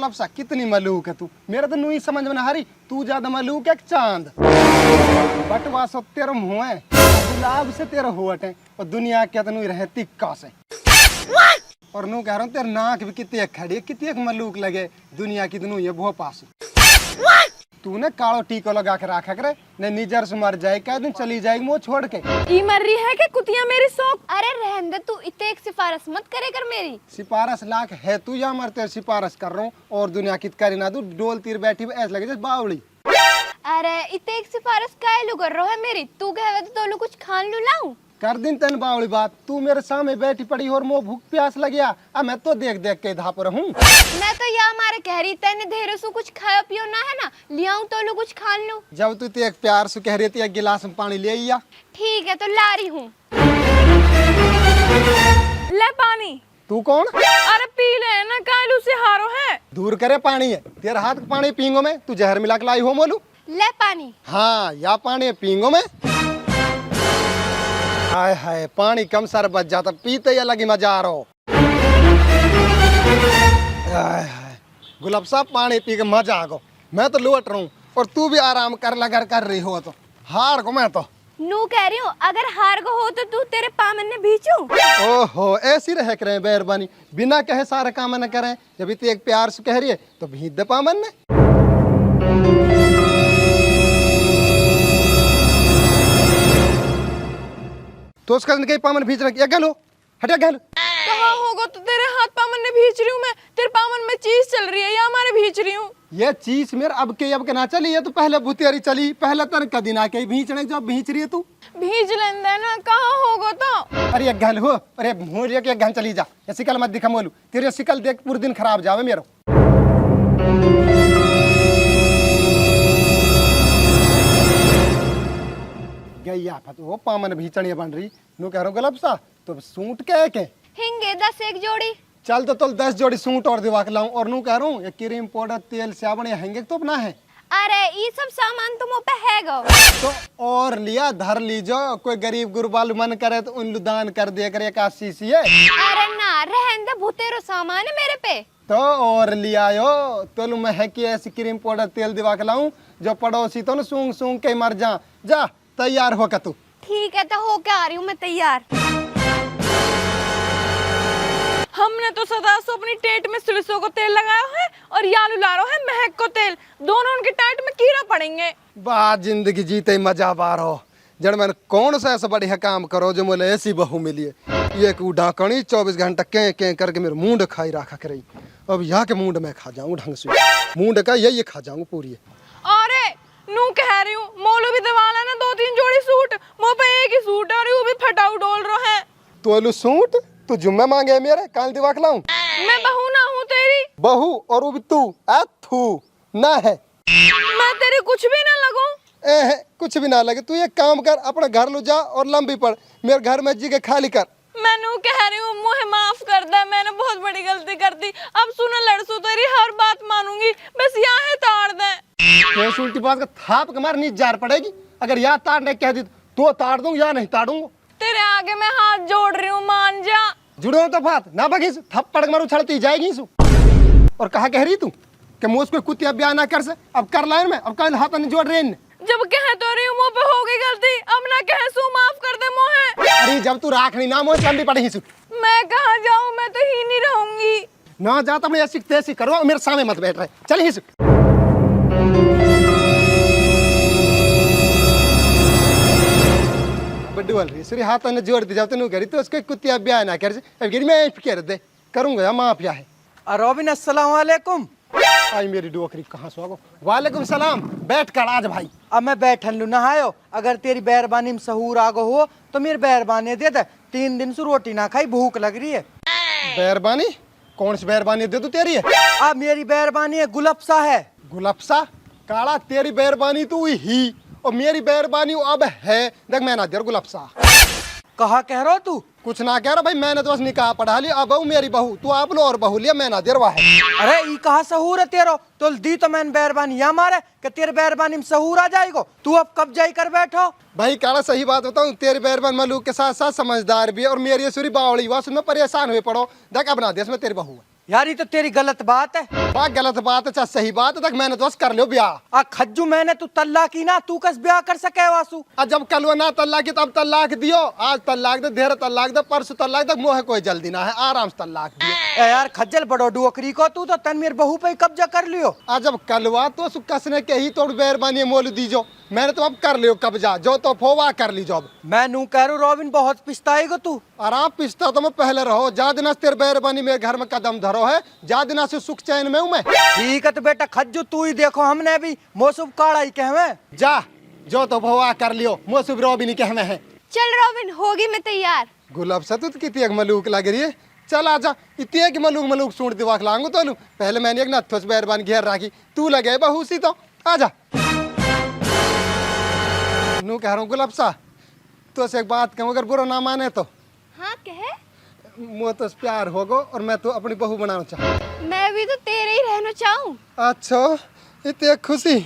गुलाब सा कितनी मलूक है तू। मेरा तो नहीं समझ में ना हरी, तू ज्यादा मलूक है कि चांद। बटवा सो तेरा मुँह है, गुलाब से तेरा होट है, और दुनिया के तनु रहती का से। और नू कह रहा हूँ तेरा नाक भी कितनी खड़ी है, कितनी मलूक लगे दुनिया की तनु ये भोपास। तूने कालो टीको लगा के रखा करे, ने निजर से मर जाए क्या दिन चली जाएगी मुँह छोड़ के। ई मर रही है कि कुतिया मेरी शौक। अरे रहन दे, तू इतने एक सिफारिश मत करे कर मेरी। सिफारिश लाख है तू या मरते सिफारिश कर रहा हूँ, और दुनिया की करी ना तू डोल तीर बैठी ऐसे लगे जैसे बावली। अरे इतने एक सिफारिश काहे कर रहा है मेरी, तू कहे तो लो कुछ खान लू लाऊं। कर दिन तेन बावली बात, तू मेरे सामने बैठी पड़ी और मुँह भूख प्यास लग गया। अब मैं तो देख देख के इधर पर हूँ। मैं तो या मारे कह रही तेने ढेर सु कुछ खाओ पियो ना है ना, लियाऊं तो लो कुछ खान लू। जब तू एक प्यार से कह रही थी एक गिलास में पानी ले आइया। ठीक है तो ला रही हूँ। ले पानी। तू कौन? अरे पी ले ना, कालू से हारो है। दूर करे पानी है, तेरा हाथ का पानी पींगो में, तू जहर मिला के लाई हो मोलू। ले पानी। हाँ या पानी पींगो में। हाय हाय पानी कम सर बच जाता, पीते ही अलग ही मजा आ रहा हो। हाय हाय गुलाब साहब पानी पी के मजा आ गो। मैं तो लौट रहा हूँ और तू भी आराम कर लगा कर रही हो, तो हार को मैं तो नू कह रही हूँ अगर हार को हो तो तू तेरे पामन ने भीचू। ओहो ऐसी रह करे मेहरबानी, बिना कहे सारे काम न करें। जब इतने एक प्यार से कह रही है तो भीज दे पामन ने। तो उसका कहीं पामन भीज रखी गलो, हटिया गलो। कहाँ होगा तो तेरे हाथ पामन ने भीच रही हूँ मैं, तेरे पामन में चीज चल रही है या हमारे भीच रही हूँ। ये चीज मेरे अब के ना चली है, तो पहले बुतेरी चली, पहले तन कदी ना के भींचने जो भींच रही है तू। भीज लेंदे ना, कहाँ होगा तो। अरे एक गल हो, अरे मोरिया के एक गन चली जा, ये शिकल मत दिखा मोलू, तेरे शिकल देख पूरे दिन खराब जावे मेरो। गई आफत वो पामन भीचणिया बन रही। नु कह रहा हूँ गुलाब सा तो सूट के हिंगे 10 एक जोड़ी। चल तो 10 जोड़ी सूट और दिवा के लाऊं। और नु कह रहा हूँ ये क्रीम पाउडर तेल साबुन हैंगे तो अपना है। अरे ये सब सामान तुम पे है गो। तो और लिया धर लीजो, कोई गरीब गुरबाल मन करे तो उन दान कर दिया करे, एक शीशी है। अरे ना रहन दे, भूतेरो सामान है मेरे पे। तो और लिया यो तो मैं है कि ऐसी क्रीम पाउडर तेल दिवा के लाऊं जो पड़ोसी तो न सूंघ सूंघ के मर जा तैयार हो का तू। ठीक है तो हो के आ रही हूँ मैं तैयार। हमने तो सदा से अपनी टेट में सरसों को तेल लगाया है और यालू ला रहा है महक को तेल, दोनों उनकी टाइट में कीड़ा पड़ेंगे। बात जिंदगी जीते ही मजा बार हो। जड़ मैंने कौन सा ऐसा बढ़िया काम करो जो मुझे ऐसी बहू मिली है। ये डाकणी 24 घंटा के करके मेरे मुंड खाई रखा करे। अब यहाँ के मुंड में खा जाऊँ ढंग से, मुंड का यही खा जाऊँ पूरी। अरे नू कह रही हूँ मोलू भी दिवाला ना 2-3 जोड़ी सूट, मुँह पे एक ही सूट है और वो भी फटाऊ डोल रहा है। तोलू सूट तू जुम्मे मांगे मेरे काल दिवा के लाऊं। मैं बहू ना हूँ तेरी। बहू और वो भी तू थू ना है। मैं तेरी कुछ भी ना लगूं। कुछ भी ना लगे, तू एक काम कर अपना घर लो जा और लंबी पड़, मेरे घर में जी के खाली कर। मैनू कह रही हूँ मुझे माफ कर दे, मैंने बहुत बड़ी गलती कर दी। अब सुनो लड़सू तेरी हर बात मानूंगी, बस यहाँ है ताड़ दे। तो उल्टी बात का थाप के मार नीच जार पड़ेगी। अगर यहाँ ताड़ने कह दी तो ताड़ दूं या नहीं ताड़ूंगा। तेरे आगे मैं हाथ जोड़ रही हूँ, मान जा। जुड़ो तो बात ना बघिस, थप्पड़ के मारू उछलती जाएगी सु। और कहा कह रही तू कि मुझ को कुत्ते ब्याह ना कर से, अब कर लाइन में, अब कल हाथ नहीं जोड़ रहे। जब कह तो रही हूँ मुँह पे हो गई गलती, अब ना कह सू माफ कर दे मोहे। अरे जब तू राखनी ना मुझे लंबी पड़ेगी सु। मैं कहाँ जाऊँ, मैं तो ही नहीं रहूंगी। ना जाता मैं ऐसी तैसी करो, मेरे सामने मत बैठ रहे, चल ही सु। बड्डी बोल रही सूर्य हाथ ने जोड़ दी जाओ तेन करी तो उसके कुत्ते ब्याह ना कर, अब गिरी मैं कह दे करूंगा माफिया है। रोबिन अस्सलाम वालेकुम। आई मेरी डोकरी कहाँ सो आगो। वालेकुम सलाम, बैठ कर आज भाई। अब मैं बैठन लू नहायो, अगर तेरी बैरबानी में सहूर आगो हो तो मेरी बैरबानी दे दे। 3 दिन से रोटी ना खाई, भूख लग रही है। बैरबानी? कौन सी बैरबानी दे तू तेरी है? अब मेरी बैरबानी है गुलफसा है। गुलफसा काला तेरी बैरबानी तू ही और मेरी बैरबानी अब है। देख मैं ना देर गुलफसा कहा कह रहा तू? कुछ ना कह रहा भाई, मैंने तो बस निकाह पढ़ा लिया, अब मेरी बहू तू आप लो और बहू लिया, मैं ना देर है। अरे ई कहा सहूर है तेरो, तो दी तो मैंने बैरबानी या मारे कि तेरे बैरबानी में सहूर आ जाएगो। तू अब कब जाई कर बैठो। भाई काला सही बात बताऊं, तेरी बैरबान मलूक के साथ साथ समझदार भी है और मेरी सुरी बावड़ी हुआ, उसमें परेशान हुए पड़ो। देख अब ना देश में तेरी बहू है। यार ये तो तेरी गलत बात है। बात गलत बात है चाहे सही बात है, तक मैंने तो बस कर लियो ब्याह। आ खज्जू मैंने तू तल्ला की ना, तू कस ब्याह कर सके वासु। जब कल ना तल्ला की तब तल्लाक दियो, आज तल्लाक दे, देर तल्लाक दे, परसों तल्लाक तक मोहे कोई जल्दी ना है, आराम से तल्लाक दियो। ए यार खज्जल बड़ो डोकरी को, तू तो तन मेरे बहू पे ही कब्जा कर लियो। आज जब कलवा तो कसने के ही तोड़ बेरबानी मोल दीजो, मैंने तो अब कर लियो कब्जा, जो तो फोवा कर ली जॉब। मैं नू कह रू रॉबिन बहुत पिछताएगा तू। आराम पिछता तो मैं पहले रहो, जा दिना से तेरे बेरबानी मेरे घर में कदम धरो है, जा दिना से सुख चैन में हूँ मैं। ठीक है तो बेटा खज्जू तू ही देखो, हमने भी मौसम काड़ा ही कहवे। जा जो तो फोवा कर लियो, मोसुब रो भी नहीं कहना है। चल रॉबिन होगी मैं तैयार। गुलाब सा तू कितनी एक मलूक लग रही है, चल आजा, इतनी एक मलूक मलूक सूट दिवा खिलाऊंगा तो लू। पहले मैंने एक नथोस बेरबान घेर रखी, तू लगे बहू सी तो आजा। नू कह रहा हूँ गुलाब सा, तो से एक बात कहूँ, अगर बुरा ना माने तो। हाँ कहे। मुझे तो प्यार होगो और मैं तो अपनी बहू बनाना चाहूँ। मैं भी तो तेरे ही रहना चाहूँ। अच्छा इतनी खुशी,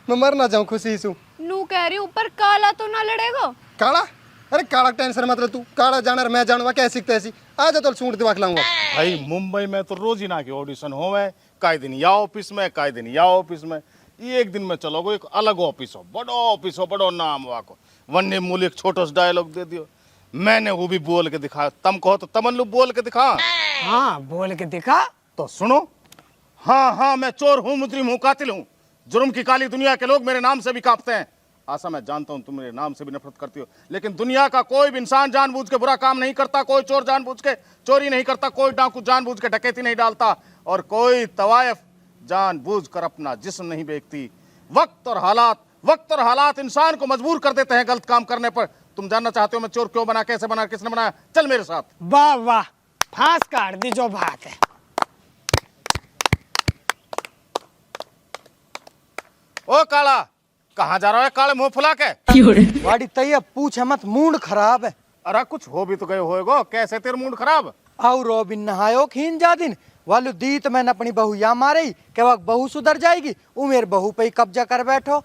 मैं मरना चाहूँ खुशी से। नू कह रही ऊपर काला तो ना लड़ेगा। काला? अरे काला टेंशन मतलब, तू काला जाना मैं जानवा क्या सीखते ऐसी। आजा तो सूट दिवा खिलाऊंगा। भाई मुंबई में तो रोज ही ना के ऑडिशन होवे, काई दिन या ऑफिस में काई दिन या ऑफिस में। ये एक दिन में चलोगे एक अलग ऑफिस हो, बड़ो ऑफिस हो, बड़ो नाम वाको, वन्ने मूल एक छोटा सा डायलॉग दे दियो, मैंने वो भी बोल के दिखा। तम कहो तो तमन्लू बोल के दिखा। हाँ बोल के दिखा। तो सुनो, हाँ हाँ मैं चोर हूँ, मुजरिम हूँ, कातिल हूँ, जुर्म की काली दुनिया के लोग मेरे नाम से भी कांपते हैं। आशा मैं जानता हूँ तुम मेरे नाम से भी नफरत करती हो, लेकिन दुनिया का कोई भी इंसान जानबूझ के बुरा काम नहीं करता, कोई चोर जानबूझ के चोरी नहीं करता, कोई डाकू जानबूझ के डकैती नहीं डालता, और कोई तवायफ जानबूझ कर अपना जिस्म नहीं बेचती। वक्त और हालात इंसान को मजबूर कर देते हैं गलत काम करने पर। तुम जानना चाहते हो मैं चोर क्यों बना, कैसे बना, किसने बनाया? चल मेरे साथ। वाह वाह, फांस काट दी जो बात है। ओ काला, कहाँ जा रहा है काले मुंह फुला के? वाड़ी तैयब पूछ मत, मूड खराब है। अरे कुछ हो भी तो गए होएगो, कैसे तेरे मूड खराब? आओ रोबिन नहायो खीन जा दिन वालू दी तो मैंने अपनी बहू या मारे के वक्त बहू सुधर जाएगी, वो मेरे बहू पे ही कब्जा कर बैठो।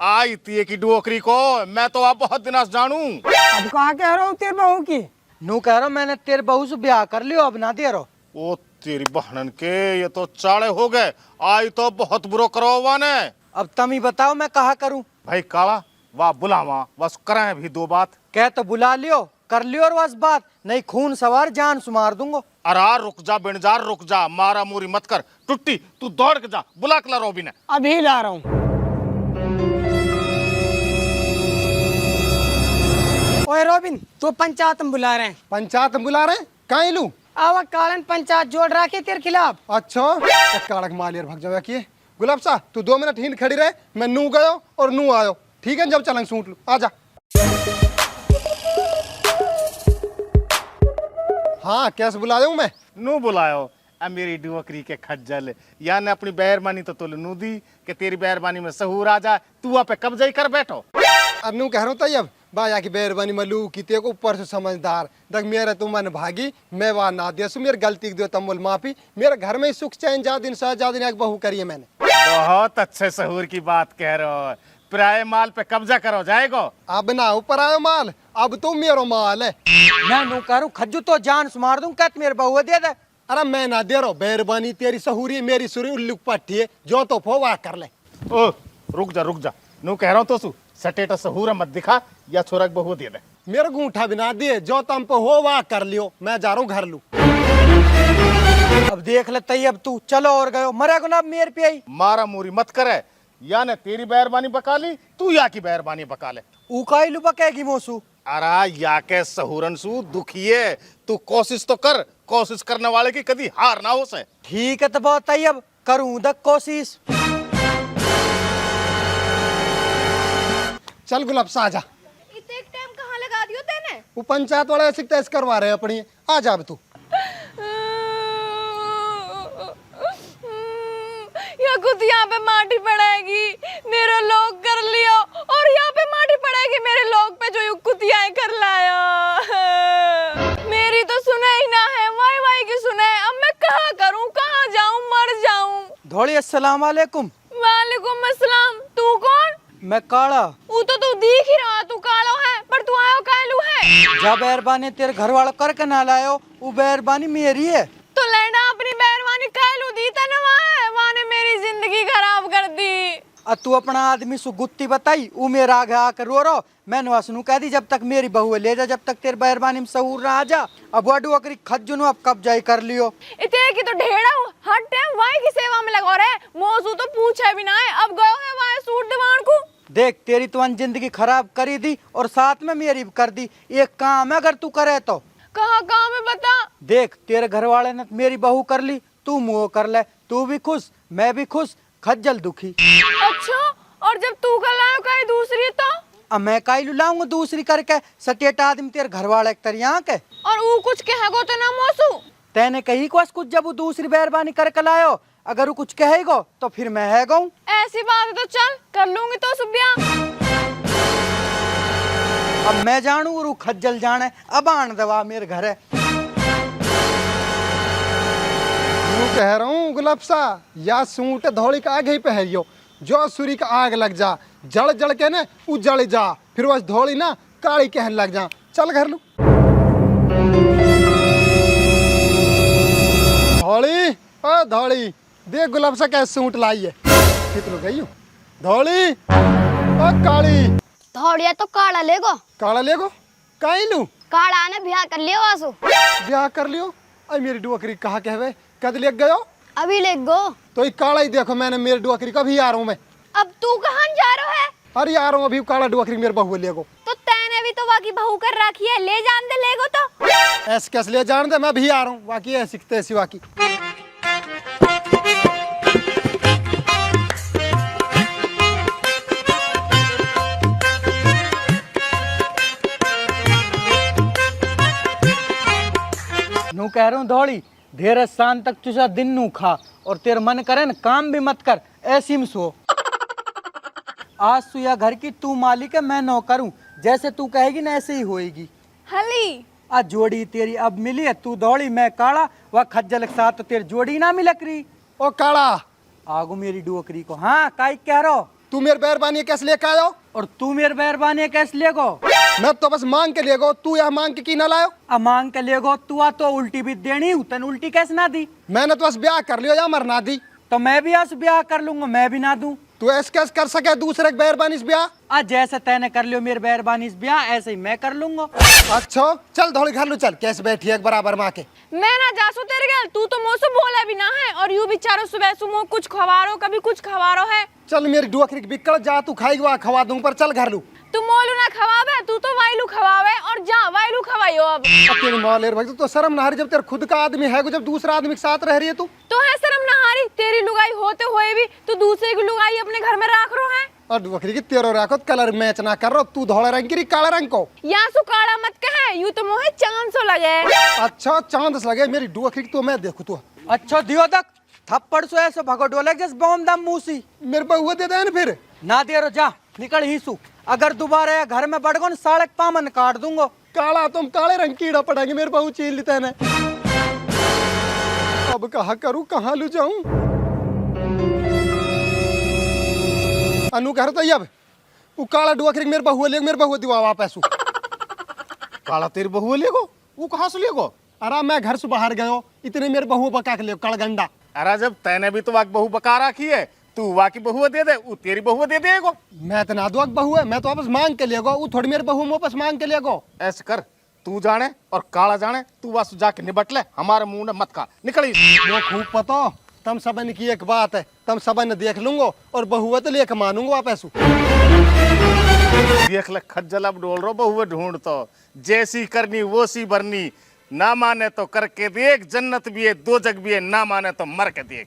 आई तीये की डोकरी को मैं तो आप बहुत दिनों से जानू। अब कहाँ कह रहा हूँ तेरे बहू की? नू कह रहा मैंने तेरे बहू से ब्याह कर लियो, अब ना दे रहो। ओ तेरी बहनन के, ये तो चाड़े हो गए, आई तो बहुत बुरो करो ने। अब तुम ही बताओ मैं कहा करूं। भाई काला वाह बुलावा, बस करें भी दो बात। कह तो बुला लियो, कर लियो और बस बात, नहीं खून सवार जान सुमार दूंगा। अरा रुक जा बिनजार, रुक जा, मारा मूरी मत कर, टुट्टी तू दौड़ के जा, बुला के ला रोबी ने। अभी ला रहा हूँ। ओए रोबिन, तो पंचायत में बुला रहे हैं। पंचायत में बुला रहे हैं, कहीं लू? आवा कालन पंचायत जोड़ रखे तेरे खिलाफ। अच्छा काड़क मालियर भग जाओ किए। गुलाब सा तू 2 मिनट हिंद खड़ी रहे, मैं नू गयो और नू आयो, ठीक है? जब चलेंगे सूट लू, आजा। हाँ कैसे बुला दूं मैं? नू बुलायो अब मेरी डुवकरी के खज्जल, या ने अपनी बैरबानी तो तुल नू दी कि तेरी बैरबानी में सहूर आ जाए, तू आप कब्जा ही कर बैठो। अब नू कह रहा हूँ तैयब बाया की बेरबानी मलू की ते को ऊपर से समझदार देख, मेरा तुम मन भागी, मैं वहाँ ना दिया सु, मेरी गलती दो तमुल माफी, मेरे घर में सुख चैन जा दिन जा दिन एक बहू करिए मैंने। बहुत अच्छे सहूर की बात कह रहे हो, प्राय माल पे कब्जा करो जाएगो। अब ना ऊपर आयो माल, अब तुम मेरो माल है। मैं नू कह रहा खज्जू तो जान सुमार दूं, कहत मेरे बहू दे दे। अरे मैं ना दे रहा, बेरबानी तेरी सहूरी मेरी सुरी उल्लू पट्टी है, जो तो फो वाह कर ले। ओ रुक जा, नू कह रहा हूँ तो सु सटेटा सहूरा मत दिखा, या छोरा के बहू दे दे। मेरा गूंठा बिना दिए, जो तुम पे हो वाह कर लियो, मैं जा रहा हूँ घर लू। अब देख ले तैयब तू, चलो और गयो, मरा गुना मेरे पे आई। मारा मूरी मत करे, या ने तेरी बैरबानी बका ली, तू या की बैरबानी बका ले। उकाई लू बकेगी मोसू। अरा या के सहूरन सु दुखिए, तू कोशिश तो कर, कोशिश करने वाले की कभी हार ना हो से। ठीक है तो बहुत तैयब करूं द कोशिश। चल गुलाब सा आजा। इतने टाइम कहाँ लगा दियो तेने? वो पंचायत वाला ऐसे तैस करवा रहे हैं अपनी, आ जा अब तू। या खुद यहाँ पे माटी पड़ेगी, मेरे लोग कर लियो, और यहाँ पे माटी पड़ेगी मेरे लोग पे जो कुतियाएं कर लाया। मेरी तो सुने ही ना है, वाई वाई की सुने। अब मैं कहाँ करूँ, कहाँ जाऊँ, मर जाऊँ। धोड़ी अस्सलाम वालेकुम। वालेकुम अस्सलाम। तू कौन? मैं काला। वो तो तू दिख ही रहा, तू कालो है, पर तू आयो कालू है। जब बैरबानी तेरे घर वाला करके ना लायो, वो बैरबानी मेरी है। तो लैंडा अपनी कर दी। तू अपना आदमी सु गुत्ती बताई ऊ मेरा आगे आकर रो रो। मैंने वासनु कह दी जब तक मेरी बहू है ले जा, जब तक तेरे बैरबानी में सहूर ना आ जा। अब वाडू अकरी खज्जुनु अब कब्जा ही कर लियो। इतने की तो ढेड़ा हूँ, हर टाइम वाई की सेवा में लगा रहे। मौसू तो पूछे भी ना है, अब गयो है वाई सूट दीवान को। देख तेरी तो जिंदगी खराब करी दी और साथ में मेरी भी कर दी। एक काम है अगर तू करे तो। कहाँ काम है बता। देख तेरे घर वाले ने मेरी बहू कर ली, तू मुँह कर ले, तू भी खुश मैं भी खुश, खज्जल दुखी। अच्छा, और जब तू कल आयो कहीं दूसरी तो? अब मैं काई लाऊंगा दूसरी करके। सटेट आदमी तेरे घर वाले तरिया के और वो कुछ कहेगो तो ना मौसू? तेने कही कुछ जब वो दूसरी बैरबानी करके लायो, अगर वो कुछ कहेगो तो फिर मैं है गऊ। ऐसी बात है तो चल कर लूंगी तो सुबिया। अब मैं जानू और खज्जल जाने, अब आन दवा मेरे घर है। यूं कह रहा हूँ गुलाब सा, या सूट धौली का आगे ही पहरियो, जो सूरी का आग लग जा, जड़ जड़ के ना उजड़ जा, फिर वह धौली ना काली कहन लग जा। चल घर लू धौली, ओ धौली देख गुलाब सा क्या सूट लाई है। कितनो गई हो धौली, ओ काली। धौड़िया तो काला लेगो। काला लेगो काई लू? काला ने ब्याह कर लियो वासु। ब्याह कर लियो? अरे मेरी डुअकरी कहा कहवे कद ले गयो? अभी ले गो। तो ये काला ही देखो, मैंने मेरी डुअकरी कभी आ रहा हूँ मैं। अब तू कहाँ जा रहा है? अरे आ रहा हूँ अभी, काला डुअकरी मेरे बहू ले गो। तो तैने भी तो वाकी बहू कर रखी है, ले जान दे लेगो तो। ऐसे कैसे ले जान दे, मैं भी आ रहा हूँ। वाकी ऐसी तैसी वाकी। नू कह रहा हूँ धौली धीरे शाम तक तुझा दिन नू खा और तेरे मन करे न काम भी मत कर, ऐसी में सो। आज तू या घर की तू मालिक है, मैं नौकर हूँ, जैसे तू कहेगी ना ऐसे ही होएगी। हली आज जोड़ी तेरी अब मिली है, तू दौड़ी मैं काला, वह खज्जल के साथ तो तेरी जोड़ी ना मिलक रही। ओ काला आगो मेरी डुअकरी को। हाँ काई कह रहा हो? तू मेरे बैरबानी कैसे लेके आयो? और तू मेरे बैरबानी कैसे लेगो? मैं तो बस मांग के ले गो, तू यहाँ मांग के की ना लायो? अब मांग के लेगो तू आ तो उल्टी भी देनी हूँ, तन उल्टी कैसे ना दी? मैंने तो बस ब्याह कर लियो या मरना दी। तो मैं भी आज ब्याह कर लूंगा, मैं भी ना दूं। तू ऐसे कैसे कर सके दूसरे के बैरबानी से ब्याह? आज जैसे तैने कर लियो मेरे बैरबानी से ब्याह, ऐसे ही मैं कर लूंगा। अच्छा चल धौली घर लू चल, कैसे बैठी है एक बराबर माँ के। मैं ना जासू तेरे गल, तू तो मुँह से बोला भी ना है, और यू बेचारो सुबह सुबह कुछ खवारो कभी कुछ खवारो है। चल मेरी डुअकरी बिकड़ जा, तू खाएगी वहाँ खवा दूंगा, पर चल घर लू। तू मोलू ना खवावे, तू तो वाइलू खवावे, और जा वाइलू खवाइयो। अब तेरी माँ ले भाई, तो शर्म ना आ रही जब तेरा खुद का आदमी है, जब दूसरा आदमी के साथ रह रही है तू? तो है शर्म ना हारी, तेरी लुगाई होते हुए भी तू दूसरे की लुगाई अपने घर में राख रो है। और डुअकरी की तेरो रखो, कलर मैच ना कर रहा, तू धौला रंग की काला रंग को। यहाँ सु काला मत कहे, यू तो मोहे चांद सो लगे। अच्छा चांद से लगे मेरी डुअकरी तो मैं देखू तू। अच्छा दियो तक थप्पड़ सो ऐसे भगो डोले जस बम दम मूसी मेरे बहुआ दे दे फिर। ना दे रो, जा निकल ही सु। अगर दोबारा घर में बढ़ गो न साढ़े पामन काट दूंगो। काला तुम काले रंग कीड़ा पड़ेंगे, मेरे बहू चीन लेते हैं। अब कहा करूं, कहाँ लू जाऊं? अनु कह रहा था अब वो काला डुअकरी मेरे बहू ले, मेरे बहू दिवा वापस। काला तेरी बहू ले गो, वो कहाँ से ले गो? अरे मैं घर से बाहर गयो, इतने मेरे बहू बका के ले कड़गंडा। अरे जब तैने भी तो वाक बहू बका रखी है, तू वाकी बहू दे दे, वो तेरी बहू दे देगो। मैं तो ना दुआ बहू है, मैं तो वापस मांग के ले गो, वो थोड़ी मेरे बहू वापस मांग के ले गो। ऐसे कर, तू जाने और काला जाने, तू वासु जाके निबट ले, हमारे मुंह ने मत खा, निकली। वो खूब पता, तम सबन की एक बात है, तम सबन देख लूंगो और बहुआ तो लेके मानूंगा वापस। देख ले खज्जल अब डोल रो, बहुए ढूंढ तो जैसी करनी वो सी भरनी, ना माने तो करके देख, जन्नत भी है दो जग भी है, ना माने तो मर के देख।